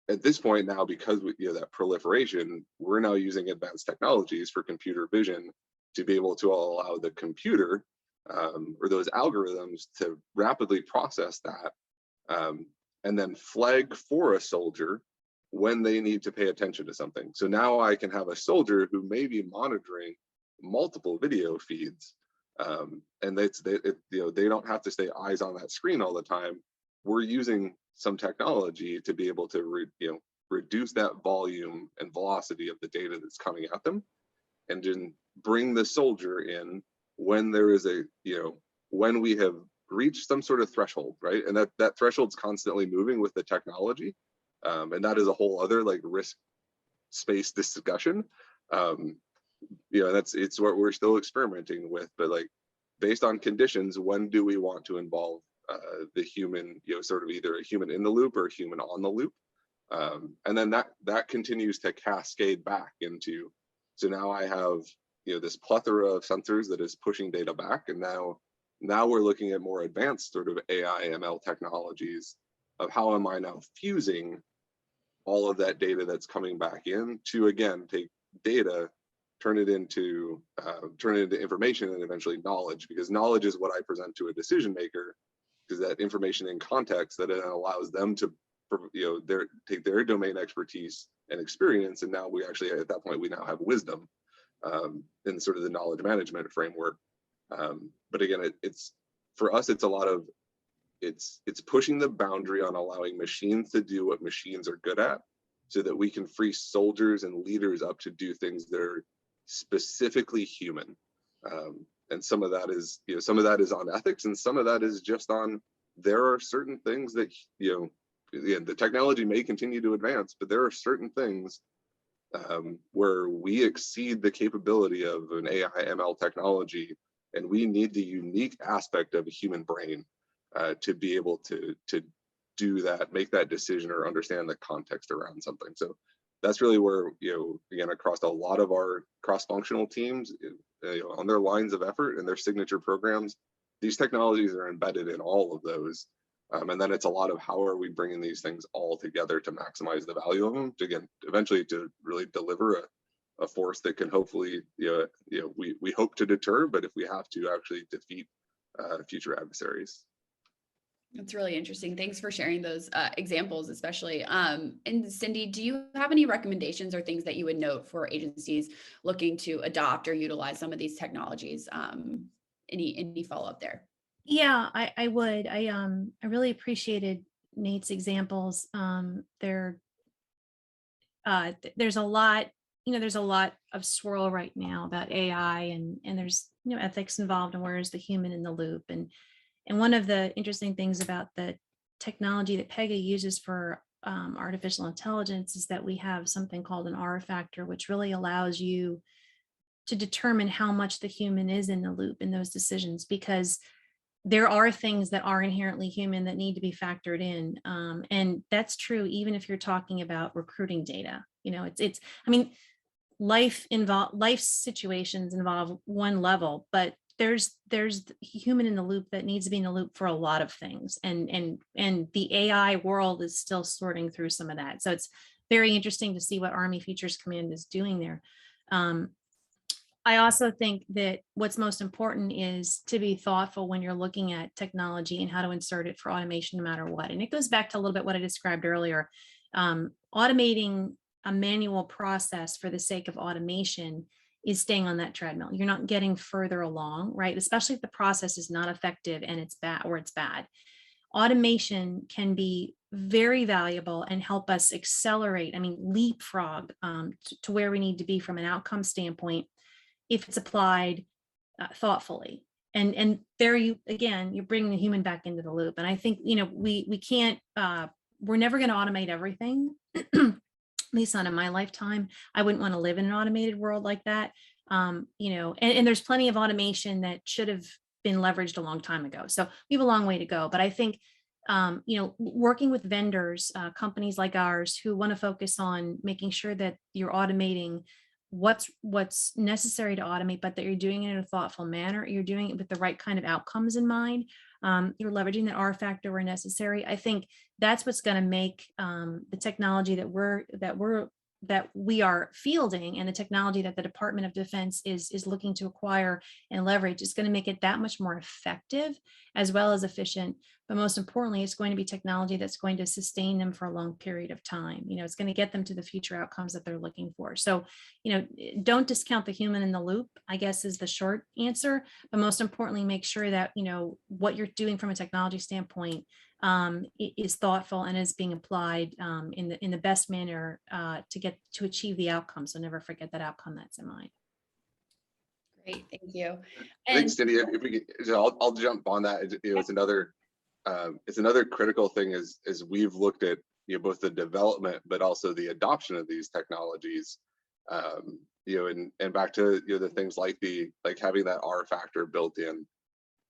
At this point now, because we, that proliferation, we're now using advanced technologies for computer vision to be able to allow the computer or those algorithms to rapidly process that, and then flag for a soldier when they need to pay attention to something. So now I can have a soldier who may be monitoring multiple video feeds, and they don't have to stay eyes on that screen all the time. We're using some technology to be able to reduce that volume and velocity of the data that's coming at them, and then bring the soldier in when there is when we have reached some sort of threshold, right? And that threshold's constantly moving with the technology, and that is a whole other risk space discussion. It's what we're still experimenting with, but based on conditions, when do we want to involve the human, sort of either a human in the loop or a human on the loop? And then that continues to cascade back into, so now I have this plethora of sensors that is pushing data back, and now we're looking at more advanced sort of AI ML technologies of how am I now fusing all of that data that's coming back in to, again, take data, turn it into information, and eventually knowledge, because knowledge is what I present to a decision maker, because that information in context that it allows them to take their domain expertise and experience, and now we actually at that point we now have wisdom in sort of the knowledge management framework. But again, it's for us, it's a lot of it's pushing the boundary on allowing machines to do what machines are good at, so that we can free soldiers and leaders up to do things that are specifically human. And some of that is on ethics, and some of that is just on, there are certain things that the technology may continue to advance, but there are certain things where we exceed the capability of an AI ML technology, and we need the unique aspect of a human brain to be able to do that, make that decision, or understand the context around something. So that's really where, again, across a lot of our cross-functional teams, on their lines of effort and their signature programs, these technologies are embedded in all of those. And then it's a lot of how are we bringing these things all together to maximize the value of them, to, again, eventually to really deliver a force that can hopefully, we hope to deter, but if we have to, actually defeat future adversaries. That's really interesting. Thanks for sharing those examples, especially. And Cindy, do you have any recommendations or things that you would note for agencies looking to adopt or utilize some of these technologies? Any follow-up there? Yeah, I would. I really appreciated Nate's examples. There's a lot, there's a lot of swirl right now about AI, and there's ethics involved, and where is the human in the loop. And one of the interesting things about the technology that Pega uses for artificial intelligence is that we have something called an R factor, which really allows you to determine how much the human is in the loop in those decisions, because there are things that are inherently human that need to be factored in. And that's true even if you're talking about recruiting data. Life situations involve one level, but there's human in the loop that needs to be in the loop for a lot of things. And the AI world is still sorting through some of that. So it's very interesting to see what Army Futures Command is doing there. I also think that what's most important is to be thoughtful when you're looking at technology and how to insert it for automation no matter what. And it goes back to a little bit what I described earlier. Automating a manual process for the sake of automation is staying on that treadmill. You're not getting further along, right? Especially if the process is not effective and it's bad, or it's bad. Automation can be very valuable and help us accelerate, leapfrog to where we need to be from an outcome standpoint, if it's applied thoughtfully. And there you, again, you're bringing the human back into the loop. And I think, we can't, we're never going to automate everything. At least not in my lifetime. I wouldn't want to live in an automated world like that. And there's plenty of automation that should have been leveraged a long time ago. So we have a long way to go. But I think, working with vendors, companies like ours who want to focus on making sure that you're automating what's necessary to automate, but that you're doing it in a thoughtful manner, you're doing it with the right kind of outcomes in mind. You're leveraging that R factor where necessary. I think that's what's going to make the technology that we are fielding, and the technology that the Department of Defense is looking to acquire and leverage, is going to make it that much more effective as well as efficient. But most importantly, it's going to be technology that's going to sustain them for a long period of time. It's going to get them to the future outcomes that they're looking for. So, don't discount the human in the loop, I guess, is the short answer. But most importantly, make sure that, what you're doing from a technology standpoint is thoughtful and is being applied in the best manner to achieve the outcome. So never forget that outcome that's in mind. Great, thank you. Thanks, Cindy. If we could, I'll jump on that. It's another critical thing is we've looked at both the development but also the adoption of these technologies. And back to the things like having that R factor built in.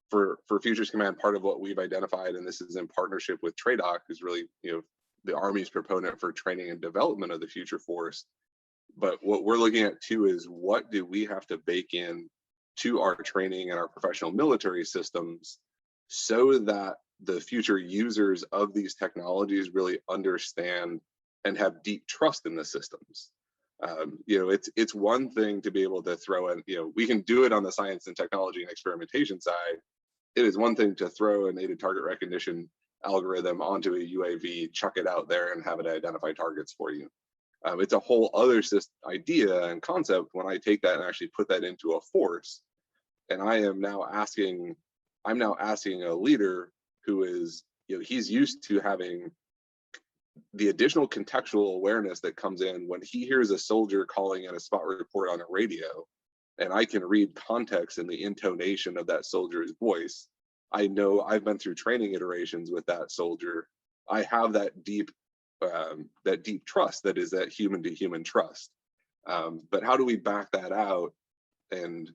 For Futures Command, part of what we've identified, and this is in partnership with TRADOC, is really the Army's proponent for training and development of the future force. But what we're looking at too is what do we have to bake in to our training and our professional military systems so that the future users of these technologies really understand and have deep trust in the systems. It's one thing to be able to throw in, we can do it on the science and technology and experimentation side. It is one thing to throw an aided target recognition algorithm onto a UAV, chuck it out there and have it identify targets for you. It's a whole other idea and concept when I take that and actually put that into a force. And I'm now asking a leader who is, he's used to having the additional contextual awareness that comes in when he hears a soldier calling in a spot report on a radio, and I can read context in the intonation of that soldier's voice. I know I've been through training iterations with that soldier. I have that deep trust that is that human to human trust. But how do we back that out? And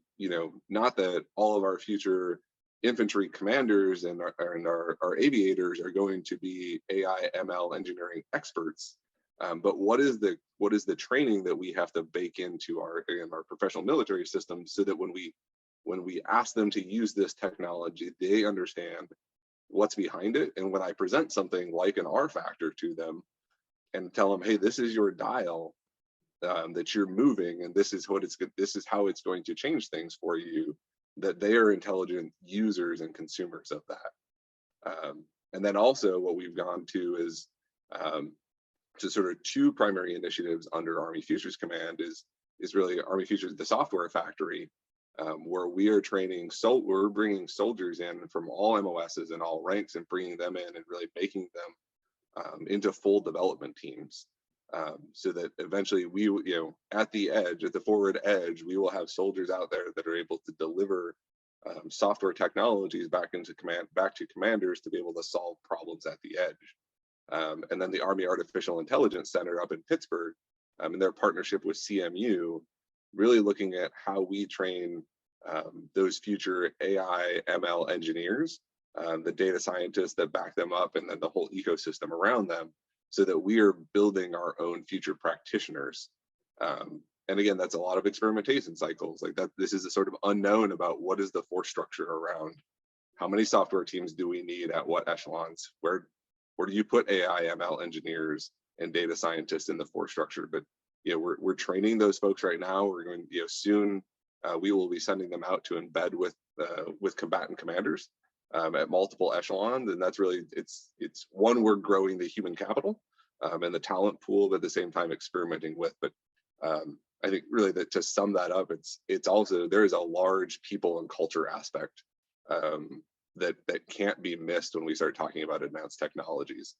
not that all of our future infantry commanders and our aviators are going to be AI ML engineering experts. But what is the training that we have to bake into our professional military systems so that when we ask them to use this technology, they understand what's behind it. And when I present something like an R factor to them and tell them, hey, this is your dial that you're moving, and this is how it's going to change things for you, that they are intelligent users and consumers of that. And then also what we've gone to is to sort of two primary initiatives under Army Futures Command is really Army Futures, the software factory, where we are training, we're bringing soldiers in from all MOSs and all ranks and bringing them in and really making them into full development teams. So that eventually we, at the forward edge, we will have soldiers out there that are able to deliver software technologies back to commanders to be able to solve problems at the edge. And then the Army Artificial Intelligence Center up in Pittsburgh, in their partnership with CMU, really looking at how we train those future AI ML engineers, the data scientists that back them up, and then the whole ecosystem around them, so that we are building our own future practitioners. And again, that's a lot of experimentation cycles like that. This is a sort of unknown about what is the force structure around, how many software teams do we need at what echelons, where do you put AI ML engineers and data scientists in the force structure? But we're training those folks right now. We're going, soon we will be sending them out to embed with combatant commanders at multiple echelons. And that's really, it's one, we're growing the human capital and the talent pool, but at the same time experimenting with. But I think really that to sum that up, it's also, there is a large people and culture aspect that can't be missed when we start talking about advanced technologies.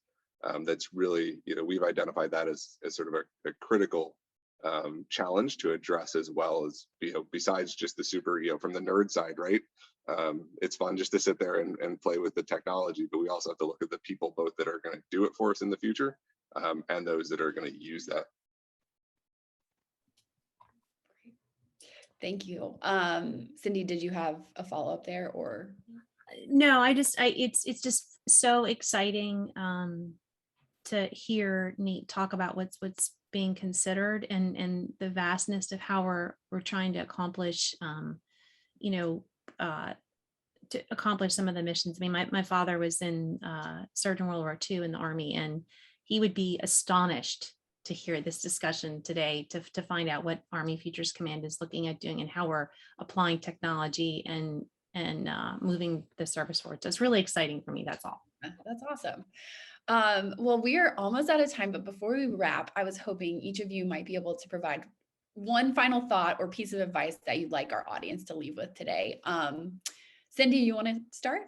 That's really, we've identified that as sort of a critical challenge to address, as well as, besides just the super, from the nerd side, right? It's fun just to sit there and play with the technology, but we also have to look at the people both that are going to do it for us in the future, and those that are going to use that. Thank you. Cindy, did you have a follow-up there, or? No, it's just so exciting to hear Nate talk about what's being considered and the vastness of how we're trying to accomplish, to accomplish some of the missions. I mean, my father was in served in World War II in the Army, and he would be astonished to hear this discussion today, to find out what Army Futures Command is looking at doing and how we're applying technology and moving the service forward. So it's really exciting for me. That's all. That's awesome. Well, we are almost out of time, but before we wrap, I was hoping each of you might be able to provide one final thought or piece of advice that you'd like our audience to leave with today. Cindy, you want to start?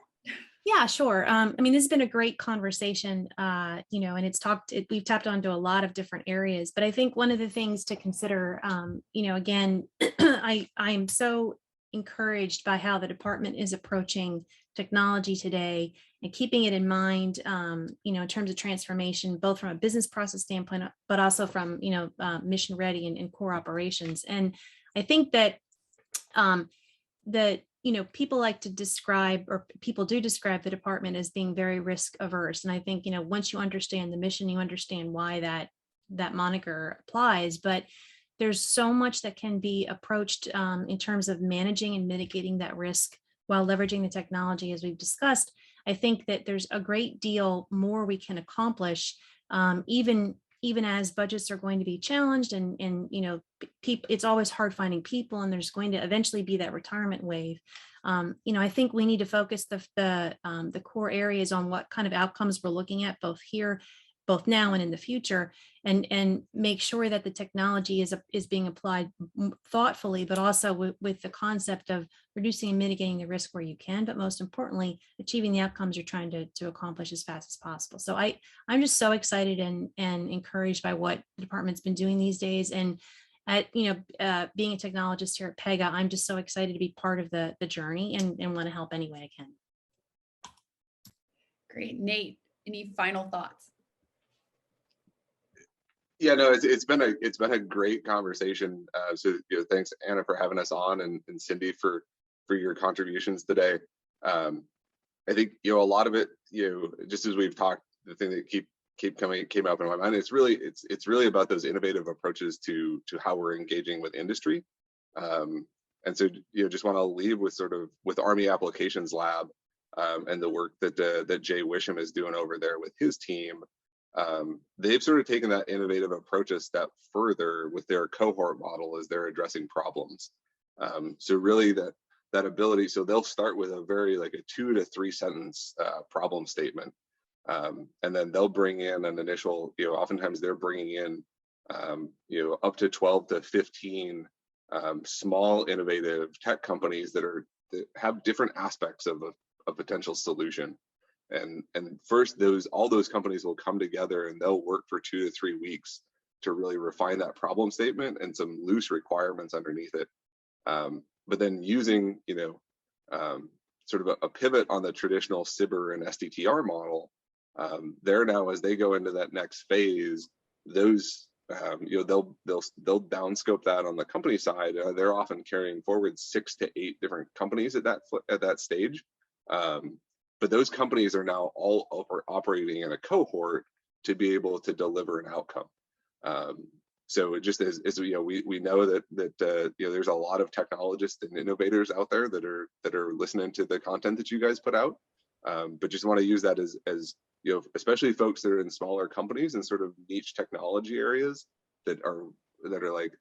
Yeah, sure. I mean, this has been a great conversation, and we've tapped onto a lot of different areas, but I think one of the things to consider, again, I am so encouraged by how the department is approaching technology today and keeping it in mind, in terms of transformation, both from a business process standpoint, but also from, mission ready and core operations. And I think that people like to describe, or people do describe the department as being very risk averse. And I think, once you understand the mission, you understand why that moniker applies. But there's so much that can be approached in terms of managing and mitigating that risk while leveraging the technology, as we've discussed. I think that there's a great deal more we can accomplish, even as budgets are going to be challenged, and it's always hard finding people, and there's going to eventually be that retirement wave. I think we need to focus the core areas on what kind of outcomes we're looking at, both now and in the future, and make sure that the technology is being applied thoughtfully, but also with the concept of reducing and mitigating the risk where you can, but most importantly, achieving the outcomes you're trying to accomplish as fast as possible. So I'm just so excited and encouraged by what the department's been doing these days. And being a technologist here at PEGA, I'm just so excited to be part of the journey and want to help any way I can. Great. Nate, any final thoughts? Yeah, no, it's been a great conversation. So thanks, Anna, for having us on, and Cindy for your contributions today. I think a lot of it, just as we've talked, the thing that came up in my mind, it's really about those innovative approaches to how we're engaging with industry. And so just want to leave with Army Applications Lab and the work that Jay Wisham is doing over there with his team. They've sort of taken that innovative approach a step further with their cohort model as they're addressing problems. So really that ability, so they'll start with a a 2 to 3 sentence problem statement, and then they'll bring in an initial, oftentimes they're bringing in, up to 12 to 15 small innovative tech companies that have different aspects of a potential solution. And first, all those companies will come together and they'll work for 2 to 3 weeks to really refine that problem statement and some loose requirements underneath it. But then using, sort of a pivot on the traditional SIBR and SDTR model, they're now, as they go into that next phase, those, they'll downscope that on the company side. They're often carrying forward 6 to 8 different companies at that stage. But those companies are now all operating in a cohort to be able to deliver an outcome. So just as we know that there's a lot of technologists and innovators out there that are listening to the content that you guys put out, but just want to use that as especially folks that are in smaller companies and sort of niche technology areas that are like,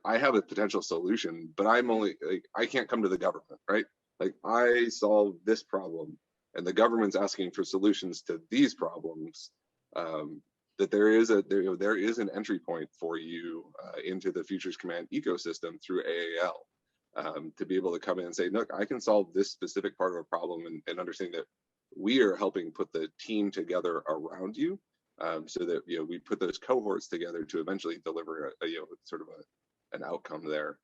I have a potential solution, but I can't come to the government, right? Like, I solve this problem and the government's asking for solutions to these problems, that there is an entry point for you into the Futures Command ecosystem through AAL, to be able to come in and say, look, I can solve this specific part of a problem, and understand that we are helping put the team together around you, so that we put those cohorts together to eventually deliver an outcome there.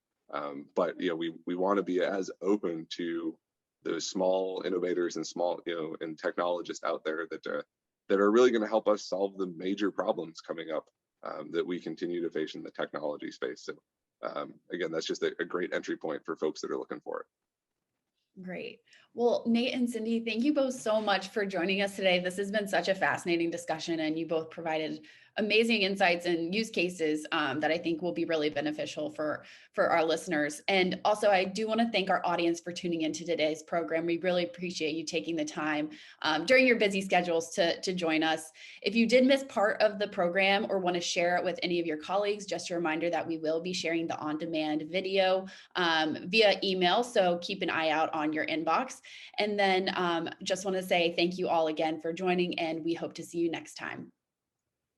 But we want to be as open to those small innovators and small and technologists out there that are really going to help us solve the major problems coming up that we continue to face in the technology space. So again, that's just a great entry point for folks that are looking for it. Great. Well, Nate and Cindy, thank you both so much for joining us today. This has been such a fascinating discussion, and you both provided amazing insights and use cases that I think will be really beneficial for our listeners. And also, I do want to thank our audience for tuning into today's program. We really appreciate you taking the time during your busy schedules to join us. If you did miss part of the program or want to share it with any of your colleagues, just a reminder that we will be sharing the on-demand video via email. So keep an eye out on your inbox. And then just want to say thank you all again for joining, and we hope to see you next time.